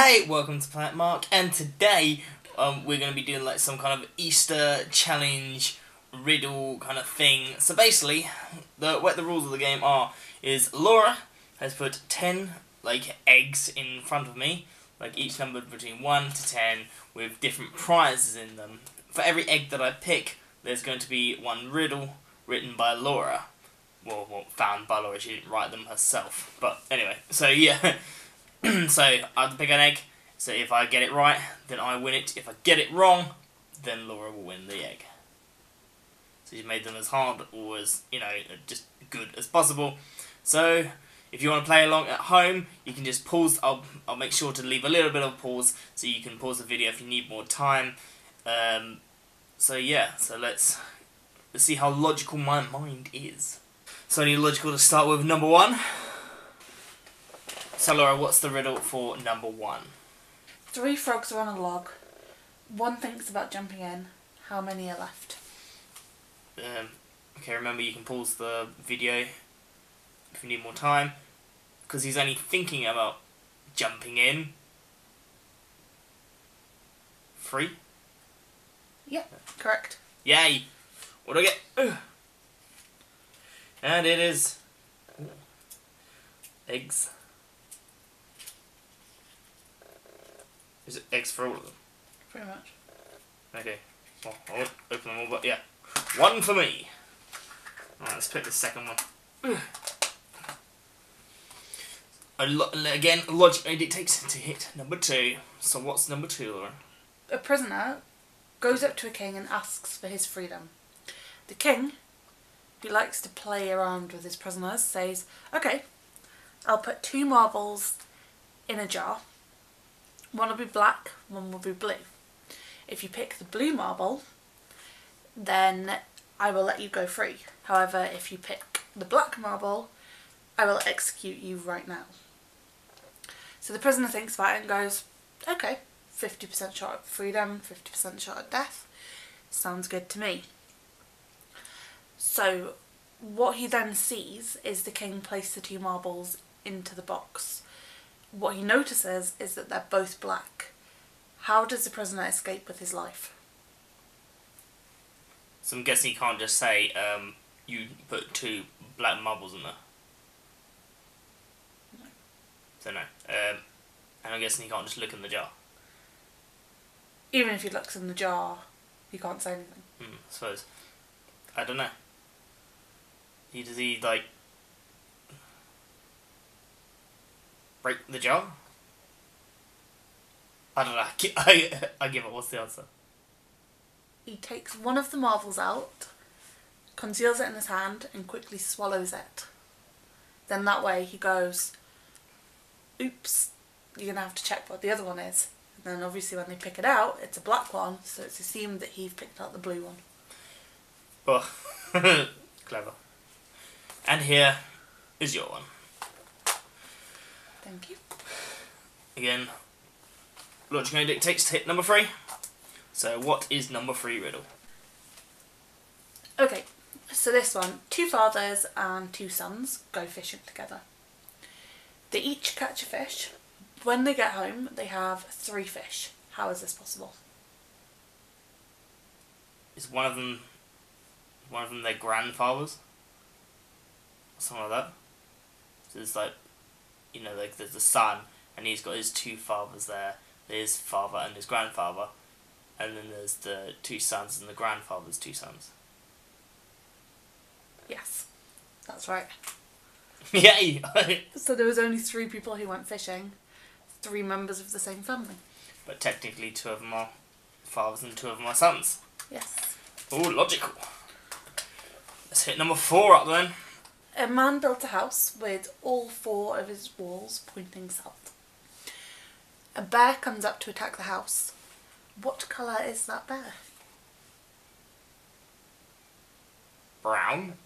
Hey, welcome to Planet Mark, and today we're going to be doing like some kind of Easter challenge riddle kind of thing. So basically, what the rules of the game is Laura has put 10 like eggs in front of me, like each numbered between 1 to 10 with different prizes in them. For every egg that I pick, there's going to be one riddle written by Laura. Well, found by Laura, she didn't write them herself. But anyway, so yeah. So I have to pick an egg, so if I get it right, then I win it. If I get it wrong, then Laura will win the egg. So she's made them as hard or as, just good as possible. So if you want to play along at home, you can just pause. I'll make sure to leave a little bit of a pause, so you can pause the video if you need more time. So yeah, so let's see how logical my mind is. So I need logical to start with number 1. So Laura, what's the riddle for number 1? 3 frogs are on a log. One thinks about jumping in. How many are left? Okay, remember you can pause the video if you need more time, because he's only thinking about jumping in. 3? Yep, correct. Yay! What do I get? Ugh. And it is eggs. Is it eggs for all of them? Pretty much. Okay. Well, I won't open them all, but yeah. 1 for me. Alright, let's pick the second one. Again, logic dictates to hit number 2. So what's number 2, Laura? A prisoner goes up to a king and asks for his freedom. The king, who likes to play around with his prisoners, says, "Okay, I'll put 2 marbles in a jar. One will be black, one will be blue. If you pick the blue marble, then I will let you go free. However, if you pick the black marble, I will execute you right now." So the prisoner thinks about it and goes, "Okay, 50% shot at freedom, 50% shot at death. Sounds good to me." So what he then sees is the king place the 2 marbles into the box. What he notices is that they're both black. How does the prisoner escape with his life? So I'm guessing you can't just say, you put 2 black marbles in there. No. So no. And I'm guessing he can't just look in the jar. Even if he looks in the jar, he can't say anything. I suppose. I don't know. Does he, like, break the jar? I don't know. I give up. What's the answer? He takes one of the marbles out, conceals it in his hand, and quickly swallows it. Then that way he goes, "Oops, you're going to have to check what the other one is." And then obviously when they pick it out, it's a black one, so it's assumed that he picked out the blue one. Oh, clever. And here is your one. Thank you. Again, logic only dictates to hit number 3. So what is number 3 riddle? Okay, so this one, 2 fathers and 2 sons go fishing together. They each catch a fish. When they get home, they have 3 fish. How is this possible? Is one of them their grandfathers? Something like that. So it's like, like there's the son, and he's got his 2 fathers there. His father and his grandfather. And then there's the 2 sons and the grandfather's 2 sons. Yes, that's right. Yay! So there was only 3 people who went fishing, 3 members of the same family. But technically 2 of them are fathers and 2 of them are sons. Yes. Oh, logical. Let's hit number 4 up then. A man built a house with all 4 of his walls pointing south. A bear comes up to attack the house. What colour is that bear? Brown?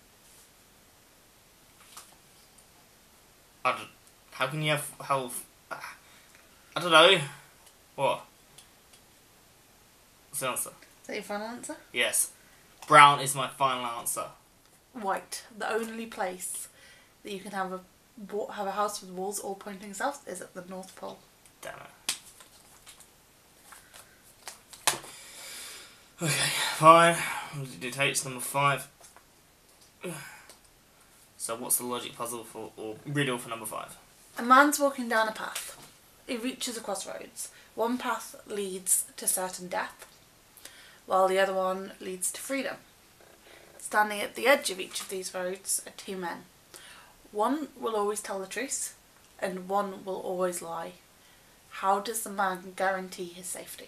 How can you have health? I don't know. What? What's the answer? Is that your final answer? Yes. Brown is my final answer. White. The only place that you can have a house with walls all pointing south is at the North Pole. Damn it. Fine. It dictates number 5. So what's the logic puzzle for, or riddle for number 5? A man's walking down a path. He reaches a crossroads. One path leads to certain death, while the other one leads to freedom. Standing at the edge of each of these roads are 2 men. One will always tell the truth, and one will always lie. How does the man guarantee his safety?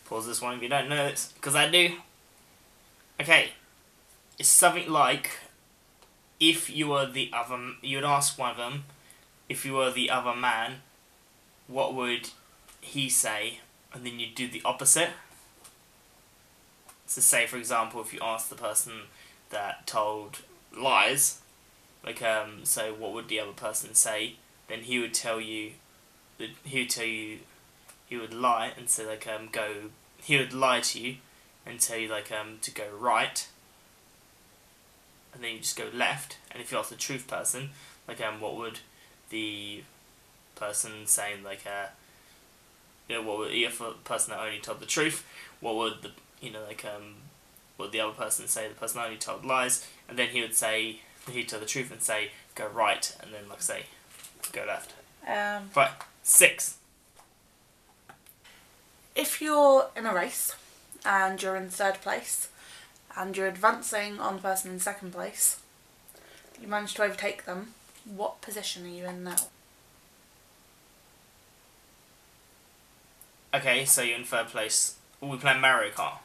Pause this one if you don't know this, because I do. Okay, it's something like, if you were the other, you would ask one of them, if you were the other man, what would he say, and then you do the opposite. So say, for example, if you ask the person that told lies, like, so what would the other person say, then he would tell you, he would lie and say, like, he would lie to you and tell you, like, to go right, and then you just go left. And if you ask the truth person, like, what would the person say, like, what would, if a person that only told the truth, what would the, what would the other person say, the person that only told lies, and then he would say, he'd tell the truth and say, go right, and then, like, say, go left. Right, 6. If you're in a race and you're in 3rd place and you're advancing on the person in 2nd place, you manage to overtake them, what position are you in now? Okay, so you're in 3rd place. Oh, we're playing Mario Kart.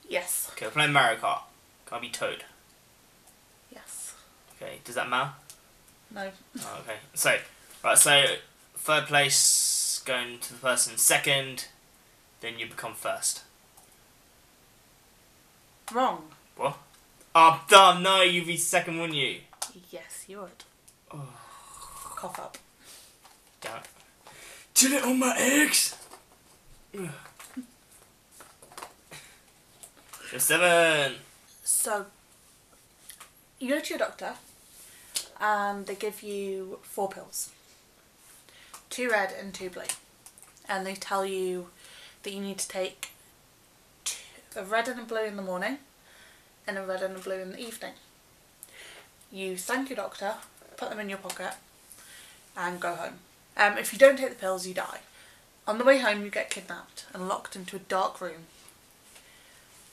Yes. Okay, we're playing Mario Kart. Can I be Toad? Yes. Okay, does that matter? No. Oh, okay, so, right, so 3rd place going to the person 2nd, then you become 1st. Wrong. What? Oh, damn, no, you'd be 2nd, wouldn't you? Yes, you would. Oh. Cough up. Damn it. Did it on my eggs! You're 7. So, you go to your doctor and they give you 4 pills. 2 red and 2 blue. And they tell you that you need to take a red and a blue in the morning and a red and a blue in the evening. You thank your doctor, put them in your pocket and go home. If you don't take the pills, you die. On the way home, you get kidnapped and locked into a dark room.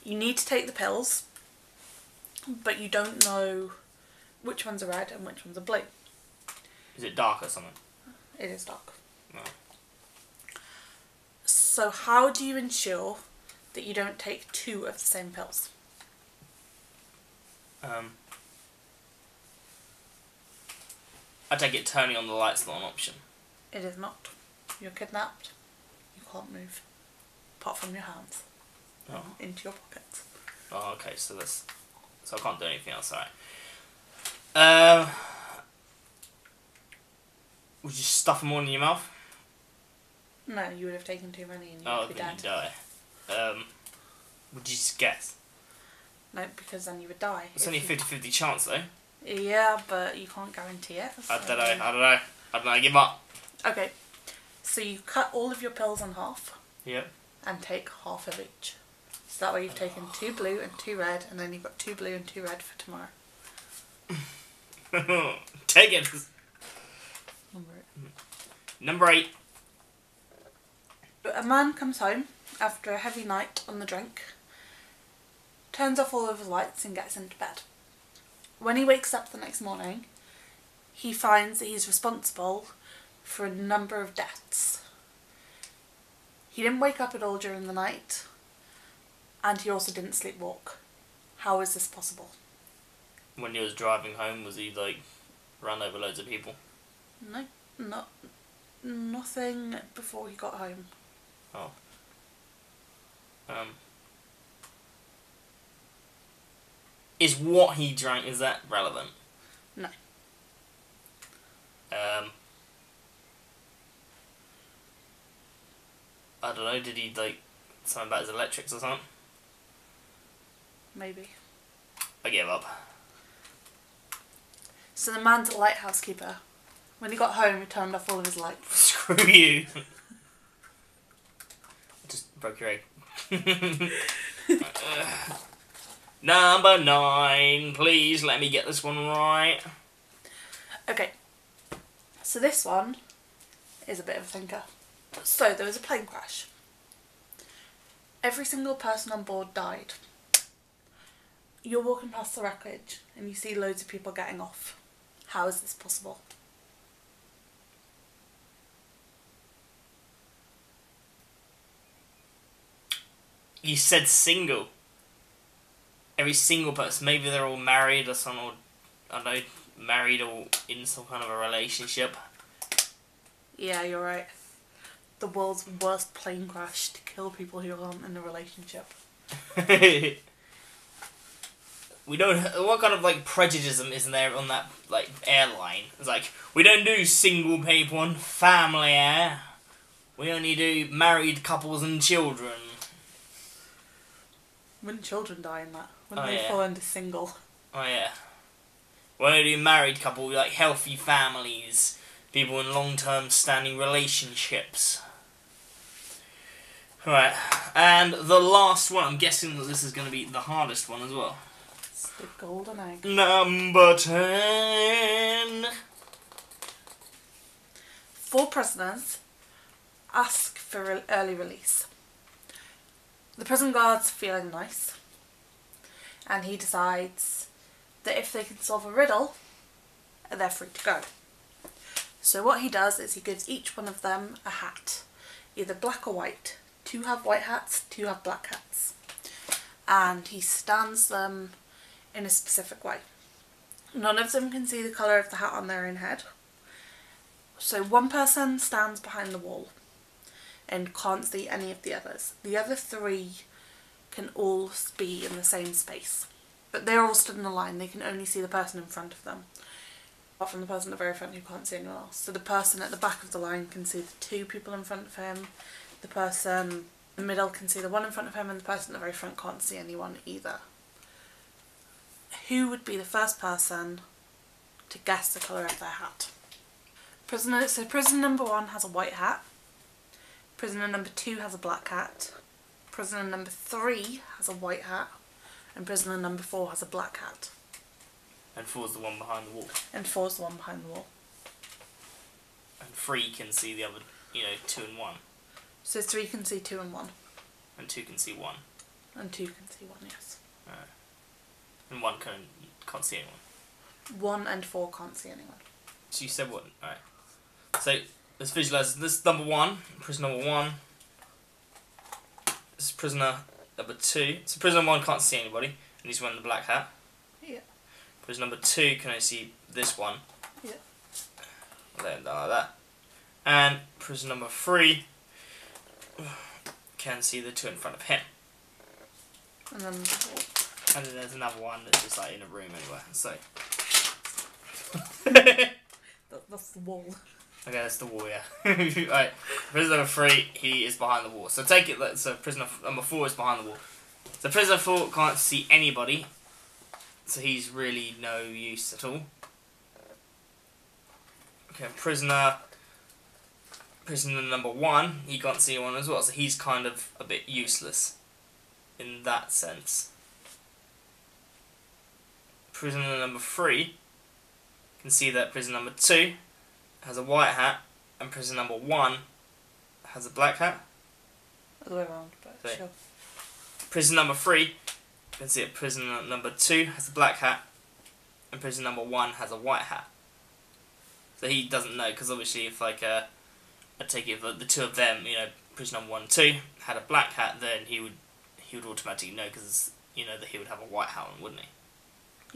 You need to take the pills, but you don't know which ones are red and which ones are blue. Is it dark or something? It is dark. No. So how do you ensure that you don't take 2 of the same pills? I take it turning on the light's not an option. It is not. You're kidnapped. You can't move. Apart from your hands. Oh. Into your pockets. Oh, okay, so I can't do anything else, alright. Would you stuff them all in your mouth? No, you would have taken too many and you Oh, would be then dead. you die. Would you just guess? No, because then you would die. It's only a 50-50 chance, though. Yeah, but you can't guarantee it. So... I don't know, I give up. Okay, so you cut all of your pills in half. Yep. And take half of each. So that way you've taken 2 blue and 2 red, and then you've got 2 blue and 2 red for tomorrow. Take it! Number 8. A man comes home after a heavy night on the drink, turns off all of his lights and gets into bed. When he wakes up the next morning, he finds that he's responsible for a number of deaths. He didn't wake up at all during the night, and he also didn't sleepwalk. How is this possible? When he was driving home, was he, like, run over loads of people? No, nothing before he got home. Oh. Is what he drank, is that relevant? No. I don't know, did he, like, something about his electrics or something? Maybe. I give up. So the man's a lighthouse keeper. When he got home, he turned off all of his lights. Screw you. I just broke your egg. Number 9, please let me get this one right. Okay, so this one is a bit of a thinker. So there was a plane crash. Every single person on board died. You're walking past the wreckage and you see loads of people getting off. How is this possible? You said single. Every single person. Maybe they're all married or something, or I don't know, married or in some kind of a relationship. Yeah, you're right. The world's worst plane crash to kill people who aren't in a relationship. We don't. What kind of like prejudice isn't there on that like airline? It's like we don't do single people and family air. We only do married couples and children. Wouldn't children die in that? Wouldn't Oh, they yeah. fall into single? Oh yeah. We only do married couple, like healthy families, people in long-term standing relationships. Right, and the last one. I'm guessing that this is going to be the hardest one as well. It's the golden egg. Number 10. 4 prisoners ask for early release. The prison guard's feeling nice, and he decides that if they can solve a riddle, they're free to go. So what he does is he gives each one of them a hat, either black or white. 2 have white hats, 2 have black hats. And he stands them in a specific way. None of them can see the colour of the hat on their own head. So one person stands behind the wall and can't see any of the others. The other 3 can all be in the same space. But they're all stood in a line, they can only see the person in front of them. Apart from the person at the very front who can't see anyone else. So the person at the back of the line can see the 2 people in front of him, the person in the middle can see the 1 in front of him, and the person at the very front can't see anyone either. Who would be the first person to guess the colour of their hat? So prisoner number 1 has a white hat. Prisoner number 2 has a black hat. Prisoner number 3 has a white hat. And prisoner number 4 has a black hat. And 4's the one behind the wall. And 4's the one behind the wall. And 3 can see the other, 2 and 1. So 3 can see 2 and 1. And 2 can see 1. And 2 can see 1, yes. Right. And 1 can't see anyone. 1 and 4 can't see anyone. So you said what? Alright. So let's visualise this number 1, prisoner number 1. This is prisoner number 2. So prisoner number 1 can't see anybody, and he's wearing the black hat. Yeah. Prisoner number 2 can only see this one. Yeah. Like that. And prisoner number 3 can see the 2 in front of him. And then the wall. And then there's another one that's just like in a room anyway. So. That's the wall. Okay, that's the wall, yeah. Right, prisoner number 3, he is behind the wall. So take it that prisoner number 4 is behind the wall. So prisoner 4 can't see anybody, so he's really no use at all. Okay, prisoner number 1, he can't see anyone as well, so he's kind of a bit useless in that sense. Prisoner number 3 can see that prisoner number 2 has a white hat, and prisoner number 1 has a black hat. Other way around, but Okay. sure. Prisoner number 3 can see that prisoner number 2 has a black hat, and prisoner number 1 has a white hat. So he doesn't know, because obviously if I take it for the 2 of them, prisoner number 1 and 2 had a black hat, then he would automatically know, because that he would have a white hat on, wouldn't he?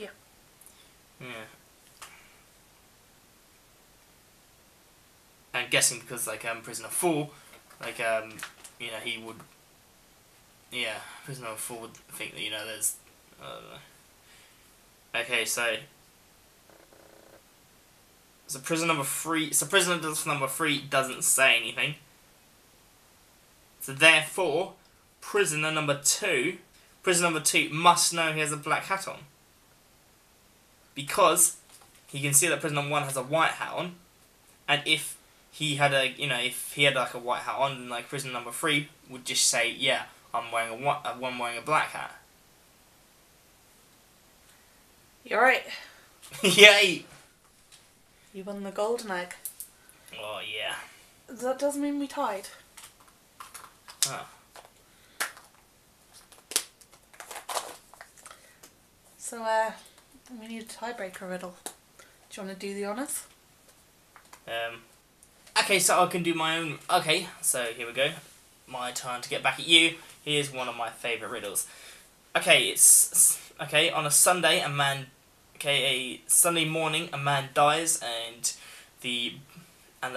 Yeah. Yeah. And guessing because prisoner 4, he would, prisoner 4 would think that there's, I don't know. Okay, so prisoner number 3, prisoner number 3 doesn't say anything. So therefore, prisoner number 2 must know he has a black hat on, because he can see that prisoner number 1 has a white hat on, and if he had like a white hat on, then prisoner number 3 would just say, yeah, I'm wearing one wearing a black hat. You're right. Yay! You won the golden egg. Oh yeah. That does mean we tied. Oh. So, we need a tiebreaker riddle. Do you want to do the honours? Okay, so I can do my own. Okay, so here we go. My turn to get back at you. Here's one of my favourite riddles. Okay, okay. On a Sunday, a Sunday morning, a man dies, and the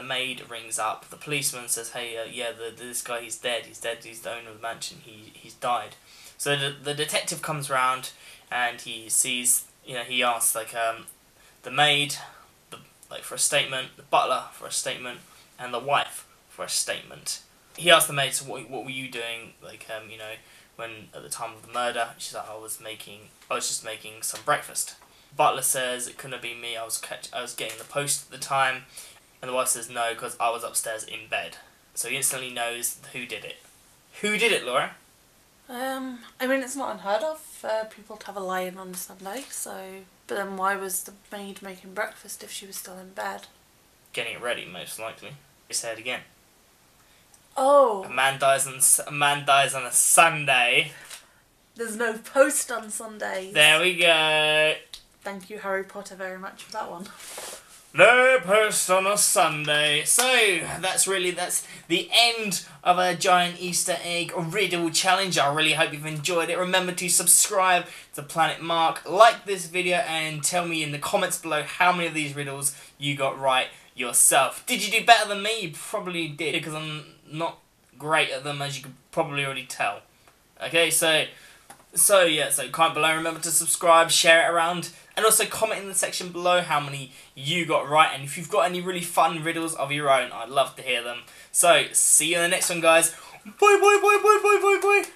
maid rings up. The policeman says, "Hey, yeah, this guy, he's dead. He's dead. He's the owner of the mansion. He's died." So the detective comes round, and he sees. He asks the maid, for a statement, the butler for a statement, and the wife for a statement. He asked the maid, "So what were you doing? When at the time of the murder?" She's like, I was just making some breakfast." Butler says, "It couldn't have been me. I was getting the post at the time." And the wife says, "No, because I was upstairs in bed." So he instantly knows who did it. Who did it, Laura? I mean, it's not unheard of for people to have a lie-in on Sunday, so... But then why was the maid making breakfast if she was still in bed? Getting it ready, most likely. Say it again. Oh! A man dies on a Sunday. There's no post on Sundays. There we go. Thank you, Harry Potter, very much for that one. No post on a Sunday. So, that's the end of a giant Easter egg riddle challenge. I really hope you've enjoyed it. Remember to subscribe to Planet Mark, like this video, and tell me in the comments below how many of these riddles you got right yourself. Did you do better than me? You probably did, because I'm not great at them, as you could probably already tell. Okay, so comment below. Remember to subscribe, share it around, and also comment in the section below how many you got right, and if you've got any really fun riddles of your own, I'd love to hear them. So, see you in the next one, guys. Bye, bye, bye, bye, bye, bye, bye.